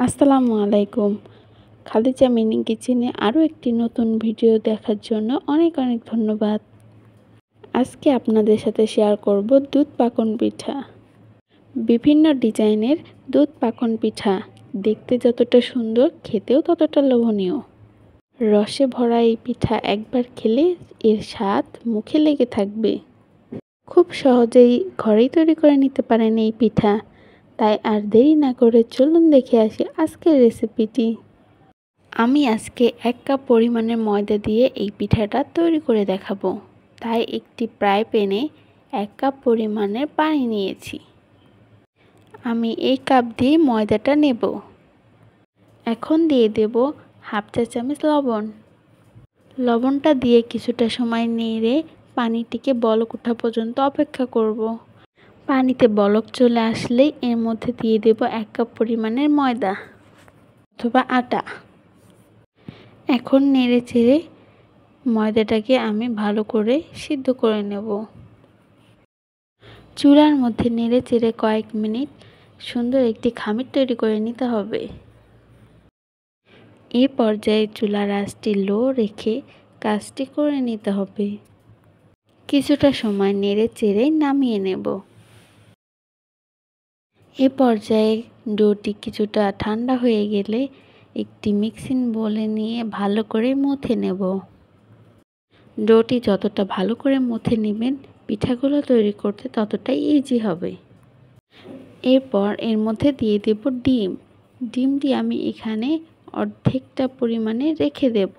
আসসালামু আলাইকুম। খাদিজা মিনি কিচেনে আরও একটি নতুন ভিডিও দেখার জন্য অনেক অনেক ধন্যবাদ। আজকে আপনাদের সাথে শেয়ার করব দুধ পাকন পিঠা। বিভিন্ন ডিজাইনের দুধ পাকন পিঠা দেখতে যতটা সুন্দর, খেতেও ততটা লোভনীয়। রসে ভরা এই পিঠা একবার খেলে এর স্বাদ মুখে লেগে থাকবে। খুব সহজেই ঘরেই তৈরি করে নিতে পারেন এই পিঠা। তাই আর দেরি না করে চলুন দেখে আসি আজকের রেসিপিটি। আমি আজকে 1 কাপ পরিমাণের ময়দা দিয়ে এই পিঠাটা তৈরি করে দেখাবো। তাই একটি ফ্রাই প্যানে 1 কাপ পরিমাণের পানি নিয়েছি। আমি এই কাপ দিয়ে ময়দাটা নেব। এখন দিয়ে দেব হাফ চা চামচ লবণ। লবণটা দিয়ে কিছুটা সময় নেড়ে পানিটিকে বলক ওঠা পর্যন্ত অপেক্ষা করব। পানিতে বলক চলে আসলেই এর মধ্যে দিয়ে দেব 1 কাপ পরিমাণের ময়দা অথবা আটা। এখন নেড়ে চেড়ে ময়দাটাকে আমি ভালো করে সিদ্ধ করে নেব। চুলার মধ্যে নেড়ে চেড়ে কয়েক মিনিট সুন্দর একটি খামির তৈরি করে নিতে হবে। এই পর্যায়ে চুলার আঁচটি লো রেখে কাজটি করে নিতে হবে। কিছুটা সময় নেড়ে চেড়ে নামিয়ে নেব। এ পর্যায়ে ডোটি কিছুটা ঠান্ডা হয়ে গেলে একটি মিক্সিং বোলে নিয়ে ভালো করে মথে নেব। ডোটি যতটা ভালো করে মথে নেবেন পিঠাগুলো তৈরি করতে ততটাই ইজি হবে। এরপর এর মধ্যে দিয়ে দেব ডিম। ডিমটি আমি এখানে অর্ধেকটা পরিমাণে রেখে দেব।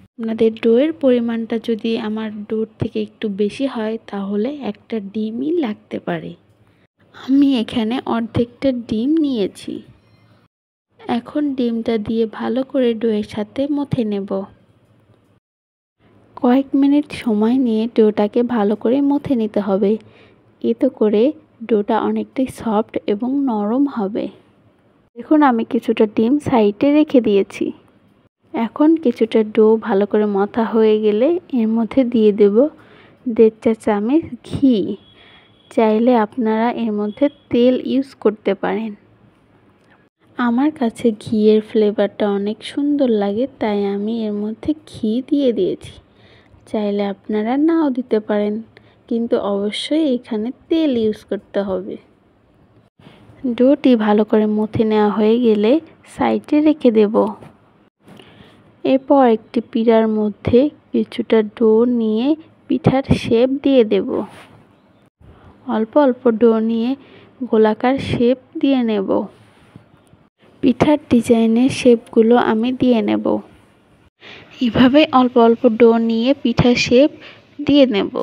আপনাদের ডোয়ের পরিমাণটা যদি আমার ডোর থেকে একটু বেশি হয় তাহলে একটা ডিমই লাগতে পারে। আমি এখানে অর্ধেকটা ডিম নিয়েছি। এখন ডিমটা দিয়ে ভালো করে ডোয়ের সাথে মথে নেব। কয়েক মিনিট সময় নিয়ে ডোটাকে ভালো করে মথে নিতে হবে। এতে করে ডোটা অনেকটাই সফট এবং নরম হবে। দেখুন আমি কিছুটা ডিম সাইডে রেখে দিয়েছি। এখন কিছুটা ডো ভালো করে মথা হয়ে গেলে এর মধ্যে দিয়ে দেব 1.5 চা চামচ ঘি। চাইলে আপনারা এর মধ্যে তেল ইউজ করতে পারেন। আমার কাছে ঘিয়ের ফ্লেভারটা অনেক সুন্দর লাগে, তাই আমি এর মধ্যে ঘি দিয়ে দিয়েছি। চাইলে আপনারা নাও দিতে পারেন, কিন্তু অবশ্যই এখানে তেল ইউজ করতে হবে। ডোটি ভালো করে মথে নেওয়া হয়ে গেলে সাইডে রেখে দেব। এরপর একটি পিঁড়ার মধ্যে কিছুটা ডো নিয়ে পিঠার শেপ দিয়ে দেব। অল্প অল্প ডো নিয়ে গোলাকার শেপ দিয়ে নেব। পিঠার ডিজাইনের শেপগুলো আমি দিয়ে নেব। এভাবে অল্প অল্প ডো নিয়ে পিঠার শেপ দিয়ে নেব।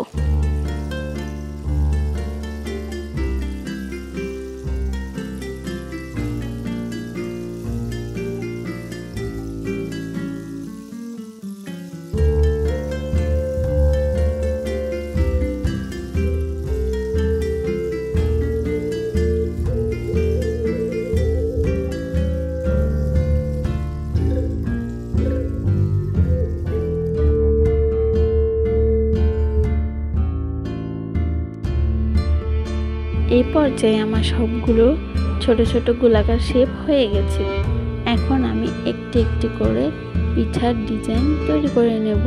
এই পর্যায়ে আমার সবগুলো ছোট ছোট গোলাকার শেপ হয়ে গেছে। এখন আমি একটি একটি করে পিঠার ডিজাইন তৈরি করে নেব।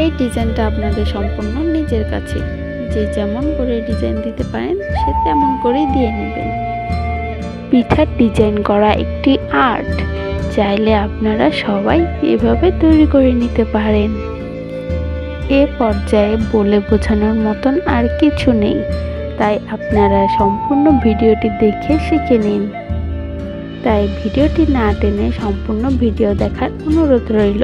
এই ডিজাইনটা আপনাদের সম্পূর্ণ নিজের কাছে, যে যেমন করে ডিজাইন দিতে পারেন সে তেমন করেই দিয়ে নেবেন। পিঠার ডিজাইন করা একটি আর্ট, চাইলে আপনারা সবাই এভাবে তৈরি করে নিতে পারেন। এ পর্যায়ে বলে বোঝানোর মতন আর কিছু নেই, তাই আপনারা সম্পূর্ণ ভিডিওটি দেখে শিখে নিন। তাই ভিডিওটি না টেনে সম্পূর্ণ ভিডিও দেখার অনুরোধ রইল।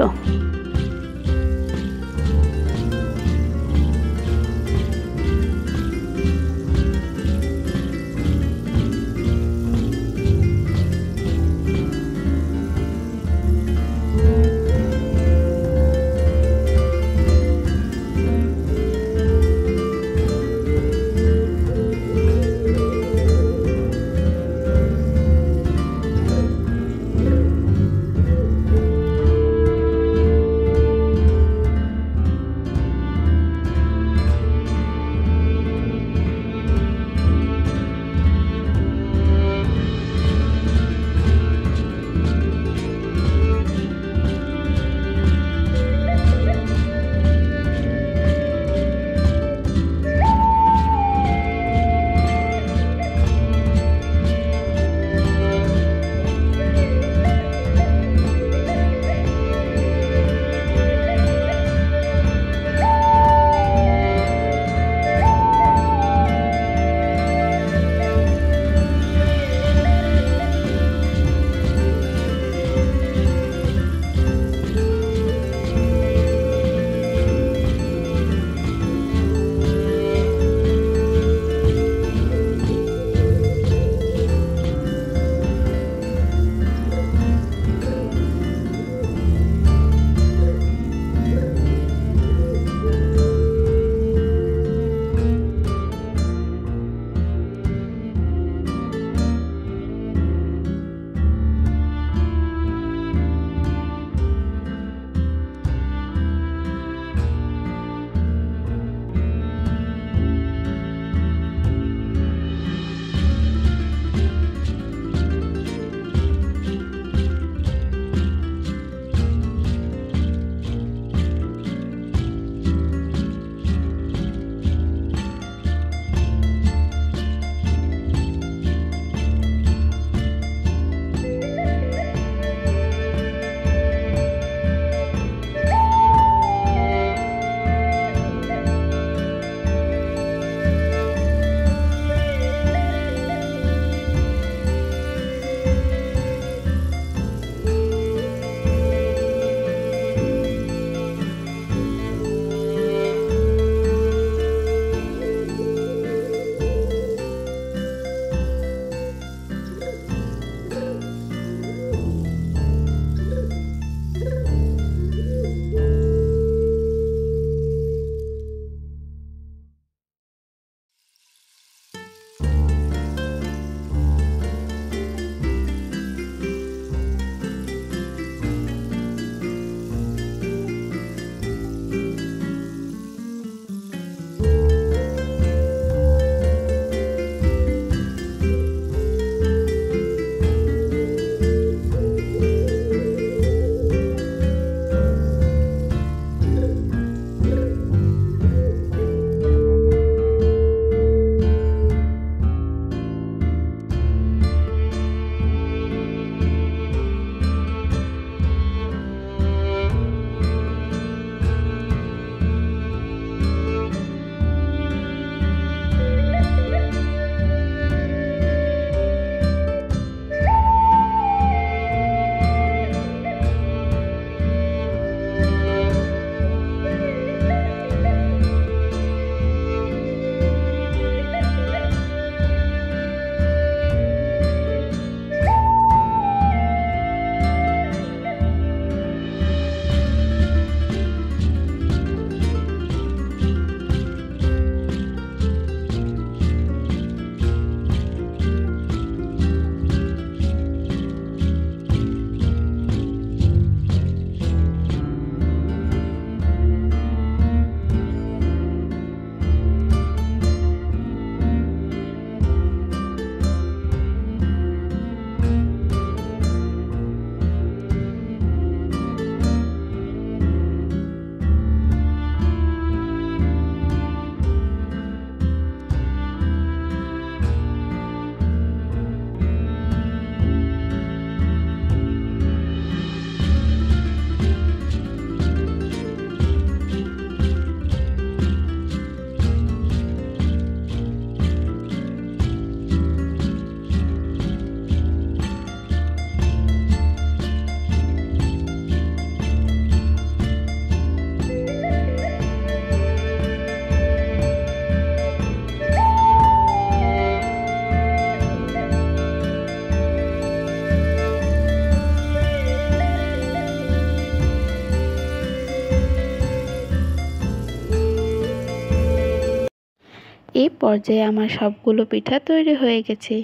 পর্যায়ে আমার সবগুলো পিঠা তৈরি হয়ে গেছে।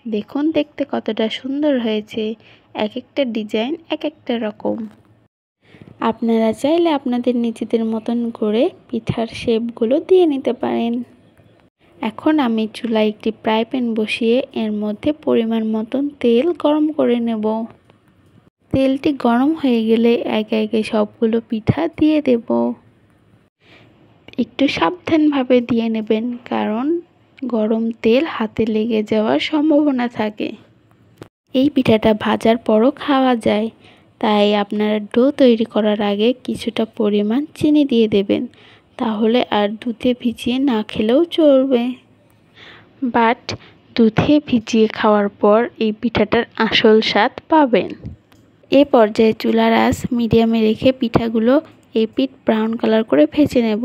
দেখুন দেখতে কতটা সুন্দর হয়েছে। এক একটা ডিজাইন এক একটা রকম। আপনারা চাইলে আপনাদের নিজেদের মতন করে পিঠার শেপগুলো দিয়ে নিতে পারেন। এখন আমি চুলায় একটি ফ্রাই প্যান বসিয়ে এর মধ্যে পরিমাণ মতন তেল গরম করে নেব। তেলটি গরম হয়ে গেলে একে একে সবগুলো পিঠা দিয়ে দেব। একটু সাবধানভাবে দিয়ে নেবেন, কারণ গরম তেল হাতে লেগে যাওয়ার সম্ভাবনা থাকে। এই পিঠাটা ভাজার পরও খাওয়া যায়, তাই আপনারা ডো তৈরি করার আগে কিছুটা পরিমাণ চিনি দিয়ে দেবেন, তাহলে আর দুধে ভিজিয়ে না খেলেও চলবে। বাট দুধে ভিজিয়ে খাওয়ার পর এই পিঠাটার আসল স্বাদ পাবেন। এ পর্যায়ে চুলার আঁচ মিডিয়ামে রেখে পিঠাগুলো এপিঠ ব্রাউন কালার করে ভেজে নেব।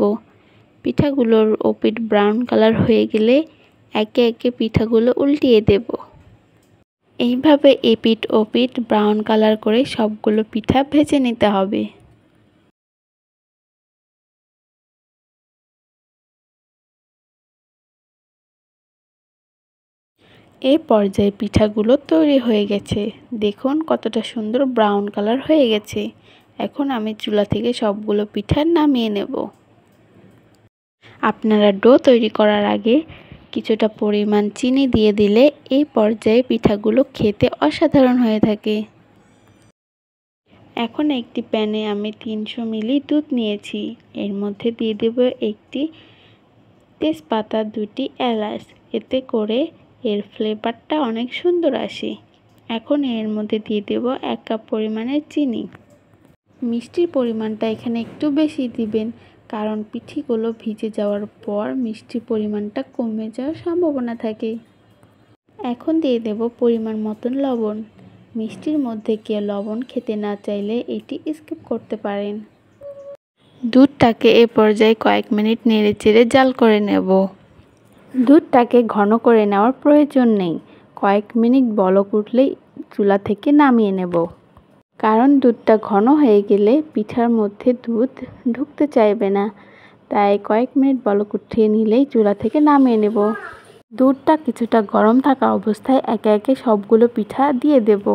পিঠাগুলোর ওপিঠ ব্রাউন কালার হয়ে গেলে একে একে পিঠাগুলো উল্টিয়ে দেব। এইভাবে এপিঠ ওপিঠ ব্রাউন কালার করে সবগুলো পিঠা ভেজে নিতে হবে। এই পর্যায়ে পিঠাগুলো তৈরি হয়ে গেছে। দেখুন কতটা সুন্দর ব্রাউন কালার হয়ে গেছে। এখন আমি চুলা থেকে সবগুলো পিঠা নামিয়ে নেব। আপনারা ডো তৈরি করার আগে কিছুটা পরিমাণ চিনি দিয়ে দিলে এই পর্যায়ে পিঠাগুলো খেতে অসাধারণ হয়ে থাকে। এখন একটি প্যানে আমি 300 মিলি দুধ নিয়েছি। এর মধ্যে দিয়ে দেব একটি তেজপাতা, 2টি এলাচ, এতে করে এর ফ্লেভারটা অনেক সুন্দর আসে। এখন এর মধ্যে দিয়ে দেব 1 কাপ পরিমাণের চিনি। মিষ্টির পরিমাণটা এখানে একটু বেশি দিবেন, কারণ পিঠিগুলো ভিজে যাওয়ার পর মিষ্টির পরিমাণটা কমে যাওয়ার সম্ভাবনা থাকে। এখন দিয়ে দেব পরিমাণ মতন লবণ। মিষ্টির মধ্যে কেউ লবণ খেতে না চাইলে এটি স্কিপ করতে পারেন। দুধটাকে এ পর্যায়ে কয়েক মিনিট নেড়েচেড়ে জাল করে নেব। দুধটাকে ঘন করে নেওয়ার প্রয়োজন নেই, কয়েক মিনিট বলক উঠলেই চুলা থেকে নামিয়ে নেব। কারণ দুধটা ঘন হয়ে গেলে পিঠার মধ্যে দুধ ঢুকতে চাইবে না, তাই কয়েক মিনিট বলক উঠিয়ে নিলেই চুলা থেকে নামিয়ে নেব। দুধটা কিছুটা গরম থাকা অবস্থায় একে একে সবগুলো পিঠা দিয়ে দেব।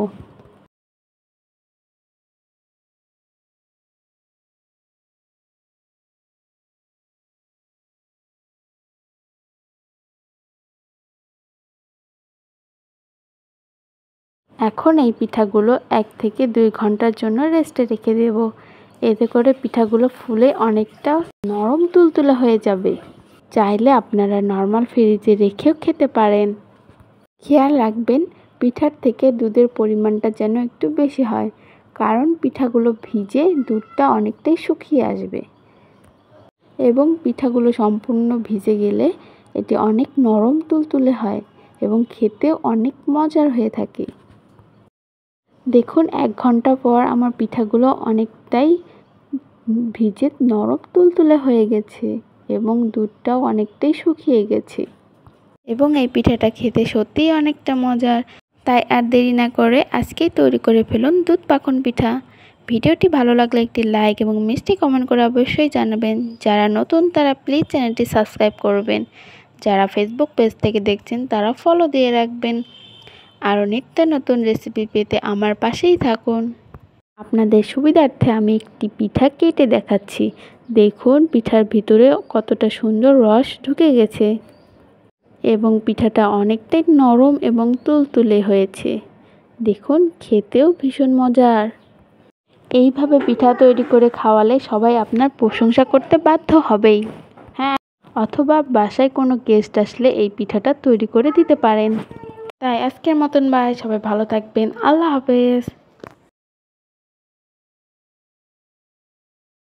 এখন এই পিঠাগুলো 1 থেকে 2 ঘন্টার জন্য রেস্টে রেখে দেব। এতে করে পিঠাগুলো ফুলে অনেকটা নরম তুলতুলে হয়ে যাবে। চাইলে আপনারা নর্মাল ফ্রিজে রেখেও খেতে পারেন। খেয়াল রাখবেন পিঠার থেকে দুধের পরিমাণটা যেন একটু বেশি হয়, কারণ পিঠাগুলো ভিজে দুধটা অনেকটাই শুকিয়ে আসবে এবং পিঠাগুলো সম্পূর্ণ ভিজে গেলে এটি অনেক নরম তুলতুলে হয় এবং খেতেও অনেক মজার হয়ে থাকে। দেখুন 1 ঘন্টা পর আমার পিঠাগুলো অনেকটাই ভিজে নরম তুলতুলে হয়ে গেছে এবং দুধটাও অনেকটাই শুকিয়ে গেছে এবং এই পিঠাটা খেতে সত্যিই অনেকটা মজার। তাই আর দেরি না করে আজকেই তৈরি করে ফেলুন দুধ পাকন পিঠা। ভিডিওটি ভালো লাগলে একটি লাইক এবং মিষ্টি কমেন্ট করে অবশ্যই জানাবেন। যারা নতুন তারা প্লিজ চ্যানেলটি সাবস্ক্রাইব করবেন। যারা ফেসবুক পেজ থেকে দেখছেন তারা ফলো দিয়ে রাখবেন। আরও নিত্য নতুন রেসিপি পেতে আমার পাশেই থাকুন। আপনাদের সুবিধার্থে আমি একটি পিঠা কেটে দেখাচ্ছি। দেখুন পিঠার ভিতরে কতটা সুন্দর রস ঢুকে গেছে এবং পিঠাটা অনেকটাই নরম এবং তুলতুলে হয়েছে। দেখুন খেতেও ভীষণ মজার। এইভাবে পিঠা তৈরি করে খাওয়ালে সবাই আপনার প্রশংসা করতে বাধ্য হবেই। হ্যাঁ, অথবা বাসায় কোনো গেস্ট আসলে এই পিঠাটা তৈরি করে দিতে পারেন। তাই আজকের মতন বাই, সবাই ভালো থাকবেন। আল্লাহ হাফেজ।